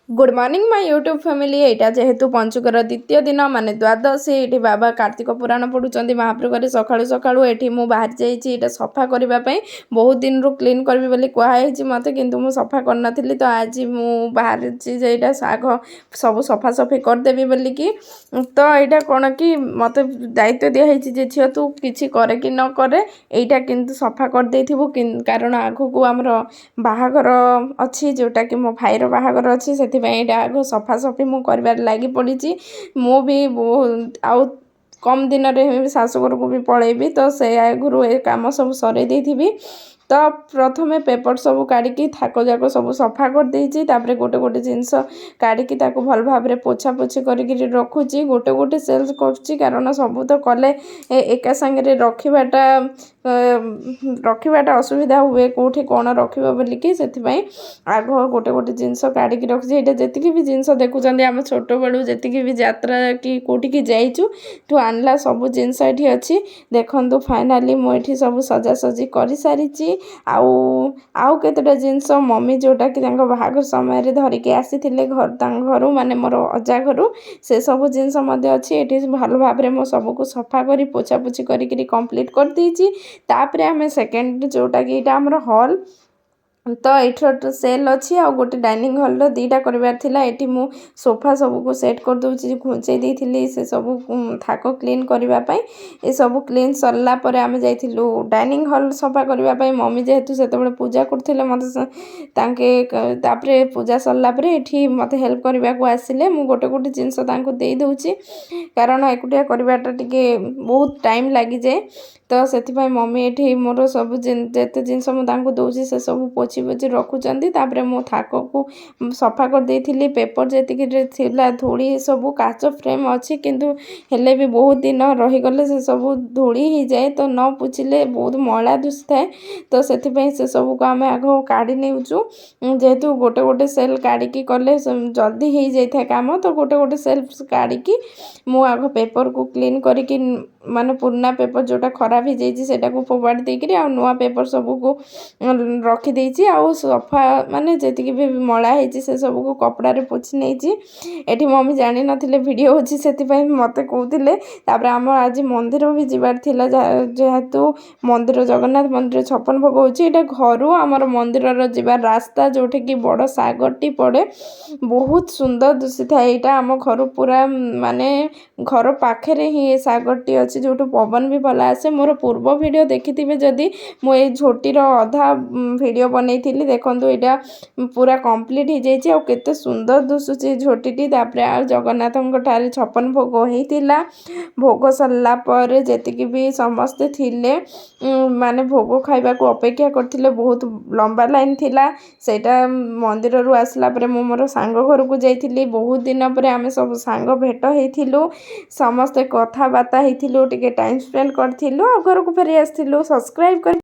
Good morning my YouTube family. यहाँ जेहेतु पंचुकर द्वितीय दिन माने द्वादशी ये बाबा कार्तिक पुराण पढ़ुं महाप्रभु सकाळु सकाळु ये बाहर जाइए सफा करने बहुत दिन रू क्लीन करी बोली कहुई मत किंतु मु सफा कर तो आज मु बाहर यहाँ शाग सब सफा सफी करदेवी बोलिकी तो यहाँ कौन कि मत दायित्व दिखाई जे झील तू किसी करे कि न करे यहाँ किंतु सफा कर देथिबु कारण आगु को आमर बाहागर अच्छी जोटा कि मो भाईर बाहागर अच्छी से आग सफासफी मु कर लगी पड़ी मु भी आउ कम दिन रे शाशुघर को भी पलैबी तो से आगु ए कम सब सर थी तो प्रथमे पेपर सब काढ़ी थाक जाक सब सफा कर देती गोटे गोटे जिनस काढ़ी भल भाव में पोछा पोछी कर रखुची गोटे गोटे सेल्स कर सब तो कले एका सांगे रखाटा असुविधा हुए कौटी कौन रखा बोलिकी से आग गोटे गोटे जिनस काढ़ी रखी यहाँ जी भी जिनस देखुं आम छोट बड़ू जी भी यात्रा कि कौटी की जाइचु ठू आनला सब जिनस ये अच्छी देखु फाइनाली मुझे सब सजासजी कर सारी आउ केतटा जिनस मम्मी जोटा कि बाहाघर समय धरिकी आसी घर घर माने मोर अजा घर से सब जिनस अच्छी ये भल भाव में मो सबको सफा कर पोछा पोछी करी कंप्लीट कर देछि तापरे आमे सेकेंड जोटा कि यहाँ आमर हॉल तो ये सेल अच्छी आ गोटे डाइनिंग हॉल रो दीटा करबार थिला एठी मु सोफा सबको सेट कर दूची घुंचै देइथिली से सब थाक क्लीन करबा पई ए सब क्लीन सरला परे आमे जाइथिलु डाइनिंग हॉल सफा करबा पई मम्मी जेहेतु सेतेबेले पूजा करथिले मते तांके तापरे पूजा सरला परे एठी मते हेल्प करबा को आसिले मु गोटे गोटे जिंस तांको देई दउची कारण एकुटिया करबाटा टिके बहुत टाइम लागि जाए तो से मम्मी ये मोर सब जिते जिनस मुझे दूसरी से सब पोछी पोछी रखुच्च मो थाक को सफा कर देती पेपर जी धूली सब काच फ्रेम अच्छी किंतु हेले भी बहुत दिन रहीगले से सब धूली ही जाए तो न पोछिले बहुत मैला दूसी थाए तो से सब को आम आग काढ़ी नेउचु जेहेतु गोटे गोटे सेल काढ़ी कले जल्दी हो जाए कम तो गोटे गोटे सेल काढ़ी मु आग पेपर को क्लीन करके माने पुराना पेपर जोटा खराब हो जाइए को फोपाड़ी देकर आ नुआ पेपर सबको रखी आउ सफा माने जी भी मला होती से सबको कपड़े पोछि नहीं ये मम्मी जानी नथिले वीडियो होची से मत कहते आम आज मंदिर भी जीवार थिला जेहेतु मंदिर जगन्नाथ मंदिर 56 भोग होची एटा घर आमर मंदिर जीवार रास्ता जोठे कि बड़ सागरटी पड़े बहुत सुंदर दुसी था यहाँ आम घर पूरा माने घर पाखे ही सागरटी अच्छी जो पवन भी भल आसे मोर पूर्व वीडियो देखी जदि मुझे झोटीर अधा वीडियो बनई थी देखो यहाँ पूरा कंप्लीट हो जाए और केते सुंदर दुसुची झोटी आ जगन्नाथ 56 भोग होता भोग सरला पर जी भी समस्ते थिले माने भोग खाइबा को अपेक्षा करथिले बहुत लंबा लाइन थिला सेटा मंदिर रू आसला परे मो मोर सांग घर को जाइथिली बहुत दिन पर आमे सब सांग भेट होइथिलु समस्ते कथाबार्ता होइथिलु टिके टाइम स्पेंड करथिलु आ घर को फेरी आसथिलु सब्सक्राइब कर